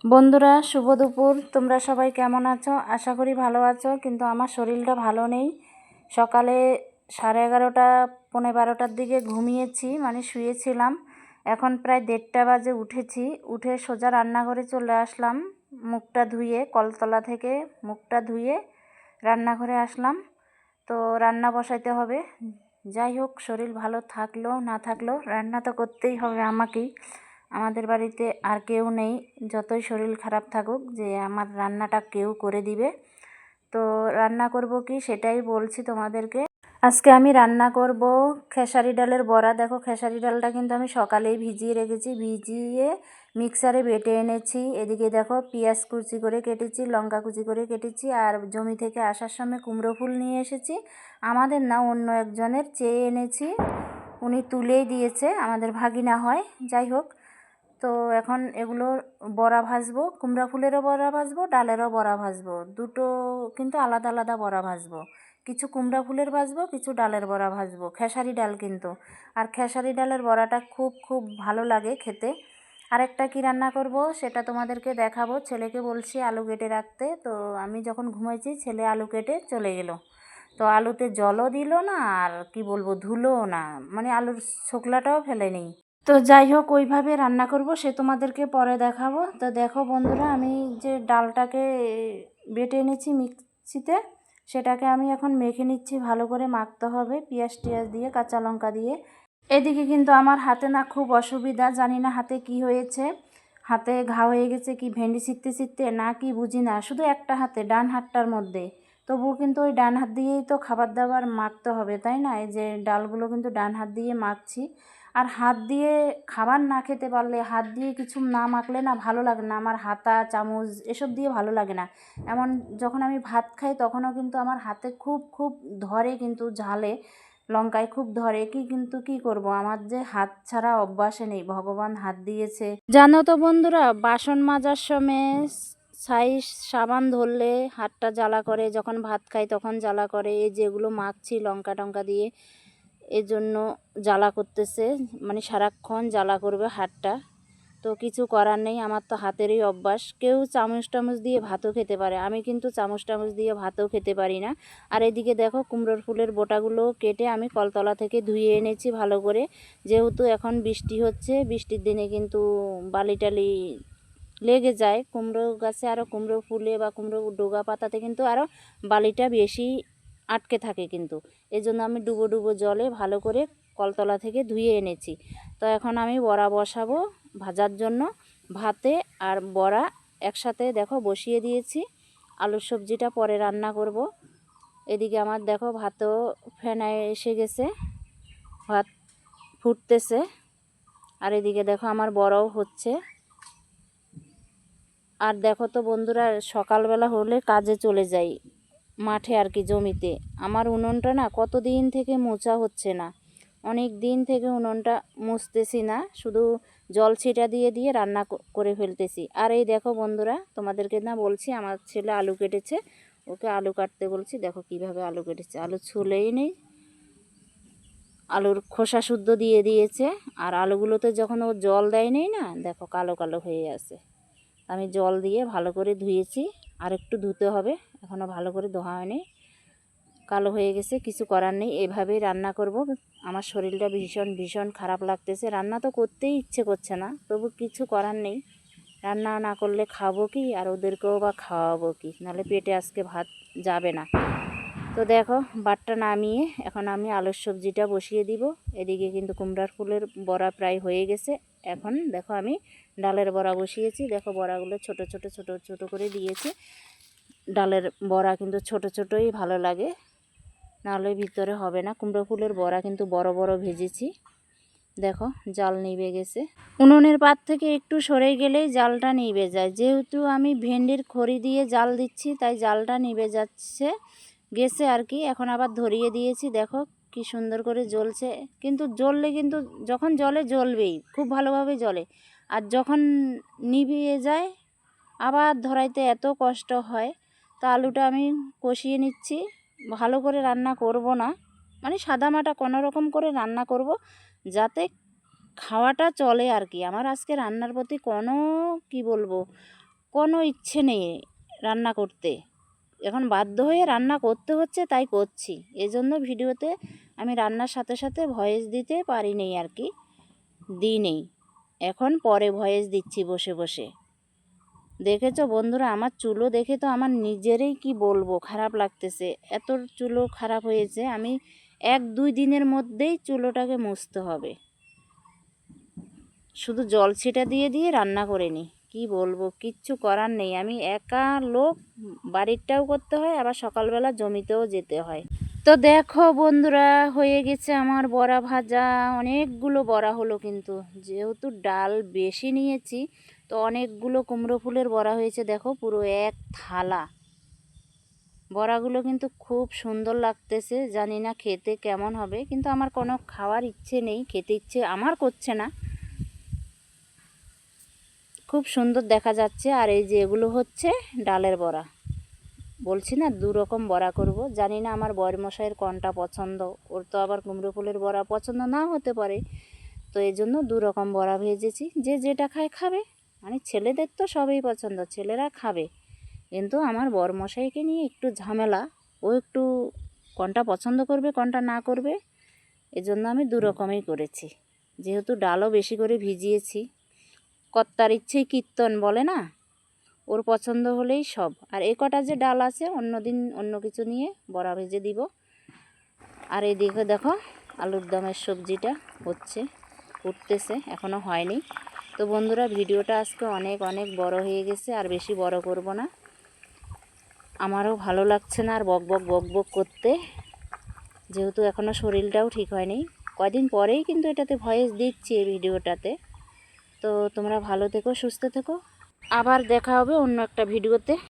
বন্ধুরা শুভ দুপুর। তোমরা সবাই কেমন আছো? আশা করি ভালো আছো, কিন্তু আমার শরীরটা ভালো নেই। সকালে 11:30 পৌনে 12টার দিকে ঘুমিয়েছি, মানে শুয়েছিলাম। এখন প্রায় 1:30 বাজে উঠেছি। উঠে সোজা রান্নাঘরে চলে আসলাম, মুখটা ধুয়ে, কলতলা থেকে মুখটা ধুয়ে রান্নাঘরে আসলাম। তো রান্না বসাইতে হবে। যাই হোক, শরীর ভালো থাকলেও না থাকলেও রান্না তো করতেই হবে আমাকেই। আমাদের বাড়িতে আর কেউ নেই, যতই শরীর খারাপ থাকুক, যে আমার রান্নাটা কেউ করে দিবে। তো রান্না করব কি সেটাই বলছি তোমাদেরকে। আজকে আমি রান্না করব খেসারি ডালের বড়া। দেখো, খেসারি ডালটা কিন্তু আমি সকালেই ভিজিয়ে রেখেছি, ভিজিয়ে মিক্সারে বেটে এনেছি। এদিকে দেখো, পেঁয়াজ কুচি করে কেটেছি, লঙ্কা কুচি করে কেটেছি, আর জমি থেকে আসার সময় কুমড়ো ফুল নিয়ে এসেছি। আমাদের না, অন্য একজনের চেয়ে এনেছি, উনি তুলেই দিয়েছে, আমাদের ভাগিনা হয়। যাই হোক, তো এখন এগুলো বড়া ভাজবো, কুমড়া ফুলেরও বড়া ভাজবো, ডালেরও বড়া ভাজবো। দুটো কিন্তু আলাদা আলাদা বড়া ভাজবো। কিছু কুমড়া ফুলের ভাজবো, কিছু ডালের বড়া ভাজবো। খেসারি ডাল কিন্তু, আর খেসারি ডালের বড়াটা খুব খুব ভালো লাগে খেতে। আরেকটা কি রান্না করব সেটা তোমাদেরকে দেখাবো। ছেলেকে বলছি আলু কেটে রাখতে, তো আমি যখন ঘুমাইছি ছেলে আলু কেটে চলে গেল। তো আলুতে জলও দিল না, আর কি বলবো, ধুলোও না, মানে আলুর ছোকলাটাও ফেলেনি। তো যাই হোক, ওইভাবে রান্না করব, সে তোমাদেরকে পরে দেখাবো। তো দেখো বন্ধুরা, আমি যে ডালটাকে বেটে এনেছি মিক্সিতে, সেটাকে আমি এখন মেখে নিচ্ছি। ভালো করে মাখতে হবে পেঁয়াজ টিয়াজ দিয়ে, কাঁচা লঙ্কা দিয়ে। এদিকে কিন্তু আমার হাতে না খুব অসুবিধা, জানি না হাতে কি হয়েছে। হাতে ঘা হয়ে গেছে, কি ভেন্ডি ছিঁড়তে ছিঁড়তে না কি বুঝি না, শুধু একটা হাতে, ডান হাতটার মধ্যে। তবুও কিন্তু ওই ডান হাত দিয়েই তো খাবার দাবার মাখতে হবে, তাই না? এই যে ডালগুলো কিন্তু ডান হাত দিয়ে মাখছি। আর হাত দিয়ে খাবার না খেতে পারলে, হাত দিয়ে কিছু না মাখলে না ভালো লাগে না। আমার হাতা চামচ এসব দিয়ে ভালো লাগে না। এমন যখন আমি ভাত খাই তখনও কিন্তু আমার হাতে খুব খুব ধরে, কিন্তু ঝালে, লঙ্কায় খুব ধরে। কিন্তু কি করব, আমার যে হাত ছাড়া অভ্যাসে নেই, ভগবান হাত দিয়েছে। জানো তো বন্ধুরা, বাসন মাজার সময় সাইজ সাবান ধরলে হাতটা জ্বালা করে, যখন ভাত খাই তখন জ্বালা করে। এই যেগুলো মাখছি লঙ্কা টঙ্কা দিয়ে, এর জন্য জ্বালা করতেছে, মানে সারাক্ষণ জ্বালা করবে হাতটা। তো কিছু করার নেই, আমার তো হাতেরই অভ্যাস। কেউ চামচ টামচ দিয়ে ভাতও খেতে পারে, আমি কিন্তু চামচ টামচ দিয়ে ভাতও খেতে পারি না। আর এদিকে দেখো, কুমড়োর ফুলের বোটাগুলো কেটে আমি কলতলা থেকে ধুয়ে এনেছি ভালো করে। যেহেতু এখন বৃষ্টি হচ্ছে, বৃষ্টির দিনে কিন্তু বালি টালি লেগে যায় কুমড়ো গাছে, আরও কুমড়ো ফুলে বা কুমড়ো ডোগা পাতাতে কিন্তু আরও বালিটা বেশি আটকে থাকে। কিন্তু এই জন্য আমি ডুবো ডুবো জলে ভালো করে কলতলা থেকে ধুয়ে এনেছি। তো এখন আমি বড়া বসাবো ভাজার জন্য। ভাতে আর বড়া একসাথে দেখো বসিয়ে দিয়েছি। আলুর সবজিটা পরে রান্না করব। এদিকে আমার দেখো ভাতও ফেনায় এসে গেছে, ভাত ফুটতেছে। আর এদিকে দেখো আমার বড়াও হচ্ছে। আর দেখো তো বন্ধুরা, সকালবেলা হলে কাজে চলে যাই মাঠে, আর কি জমিতে। আমার উনুনটা না কতদিন থেকে মোছা হচ্ছে না, অনেক দিন থেকে উনুনটা মুছতেছি না, শুধু জল ছিটা দিয়ে দিয়ে রান্না করে ফেলতেছি। আর এই দেখো বন্ধুরা, তোমাদেরকে না বলছি আমার ছেলে আলু কেটেছে, ওকে আলু কাটতে বলছি। দেখো কিভাবে আলু কেটেছে, আলু ছুলেই নেই, আলুর খোসা শুদ্ধ দিয়ে দিয়েছে। আর আলুগুলোতে যখন ও জল দেয় নেই না, দেখো কালো কালো হয়ে আছে। আমি জল দিয়ে ভালো করে ধুয়েছি, আর একটু ধুতে হবে, এখনও ভালো করে ধোয়া হয়নি, কালো হয়ে গেছে। কিছু করার নেই, এভাবেই রান্না করব। আমার শরীরটা ভীষণ ভীষণ খারাপ লাগতেছে, রান্না তো করতেই ইচ্ছে করছে না, তবু কিছু করার নেই। রান্না না করলে খাবো কি, আর ওদেরকেও বা খাওয়াবো কি? নাহলে পেটে আজকে ভাত যাবে না। তো দেখো, ভাতটা নামিয়ে এখন আমি আলুর সবজিটা বসিয়ে দিব। এদিকে কিন্তু কুমড়ার ফুলের বড়া প্রায় হয়ে গেছে। এখন দেখো আমি ডালের বড়া বসিয়েছি। দেখো বড়াগুলো ছোট ছোট ছোট ছোট করে দিয়েছি। ডালের বড়া কিন্তু ছোট ছোটই ভালো লাগে, নাহলে ভিতরে হবে না। কুমড়ো ফুলের বড়া কিন্তু বড় বড় ভেজেছি। দেখো জাল নিভে গেছে, উনুনের পাত থেকে একটু সরে গেলেই জালটা নিভে যায়। যেহেতু আমি ভেন্ডির খড়ি দিয়ে জাল দিচ্ছি, তাই জালটা নিভে যাচ্ছে গেছে আর কি। এখন আবার ধরিয়ে দিয়েছি, দেখো কি সুন্দর করে জ্বলছে। কিন্তু জ্বললে কিন্তু, যখন জ্বলে জ্বলবেই, খুব ভালোভাবে জ্বলে। আর যখন নিভিয়ে যায় আবার ধরাইতে এত কষ্ট হয়। তা আলুটা আমি কষিয়ে নিচ্ছি, ভালো করে রান্না করব না, মানে সাদামাটা কোনো রকম করে রান্না করব, যাতে খাওয়াটা চলে আর কি। আমার আজকে রান্নার প্রতি কোনো, কি বলবো, কোনো ইচ্ছে নেই রান্না করতে, এখন বাধ্য হয়ে রান্না করতে হচ্ছে, তাই করছি। এজন্য ভিডিওতে আমি রান্নার সাথে সাথে ভয়েস দিতে পারি নেই আর কি, দিই নেই। এখন পরে ভয়েস দিচ্ছি বসে বসে। দেখেছো বন্ধুরা, আমার চুলও দেখে তো আমার নিজেরই কি বলবো, খারাপ লাগতেছে। এত চুলও খারাপ হয়েছে, আমি 1-2 দিনের মধ্যেই চুলোটাকে মুছতে হবে। শুধু জল ছিটা দিয়ে দিয়ে রান্না করে নিই, কী বলবো, কিচ্ছু করার নেই। আমি একা লোক, বাড়িরটাও করতে হয়, আবার সকালবেলা জমিতেও যেতে হয়। তো দেখো বন্ধুরা, হয়ে গেছে আমার বড়া ভাজা। অনেকগুলো বড়া হলো, কিন্তু যেহেতু ডাল বেশি নিয়েছি তো অনেকগুলো কুমড়ো ফুলের বড়া হয়েছে। দেখো পুরো এক থালা। বড়াগুলো কিন্তু খুব সুন্দর লাগতেছে, জানি না খেতে কেমন হবে, কিন্তু আমার কোনো খাওয়ার ইচ্ছে নেই, খেতে ইচ্ছে আমার করছে না। খুব সুন্দর দেখা যাচ্ছে। আর এই যে এগুলো হচ্ছে ডালের বড়া। বলছি না 2 রকম বড়া করব, জানি না আমার বরমশাইয়ের কোনটা পছন্দ, ওর তো আবার কুমড়ো ফুলের বড়া পছন্দ না হতে পারে। তো এই জন্য 2 রকম বড়া ভেজেছি, যে যেটা খায় খাবে। মানে ছেলেদের তো সবই পছন্দ, ছেলেরা খাবে, কিন্তু আমার বরমশাইকে নিয়ে একটু ঝামেলা। ও একটু কোনটা পছন্দ করবে কোনটা না করবে, এজন্য আমি 2 রকমই করেছি। যেহেতু ডালও বেশি করে ভিজিয়েছি, কর্তার ইচ্ছেই কীর্তন বলে না, ওর পছন্দ হলেই সব। আর এই কটা যে ডাল আছে, অন্য দিন অন্য কিছু নিয়ে বড়া ভেজে দিব। আর এইদিকে দেখো আলুর দমের সবজিটা হচ্ছে, ফুটতেছে, এখনও হয়নি। তো বন্ধুরা, ভিডিওটা আজকে অনেক অনেক বড় হয়ে গেছে, আর বেশি বড় করব না। আমারও ভালো লাগছে না আর বক বক বক বক করতে, যেহেতু এখনও শরীরটাও ঠিক হয়নি। কয়দিন পরেই কিন্তু এটাতে ভয়েস দিচ্ছি, এই ভিডিওটাতে। তো তোমরা ভালো থেকো, সুস্থ থেকো, আবার দেখা হবে অন্য একটা ভিডিওতে।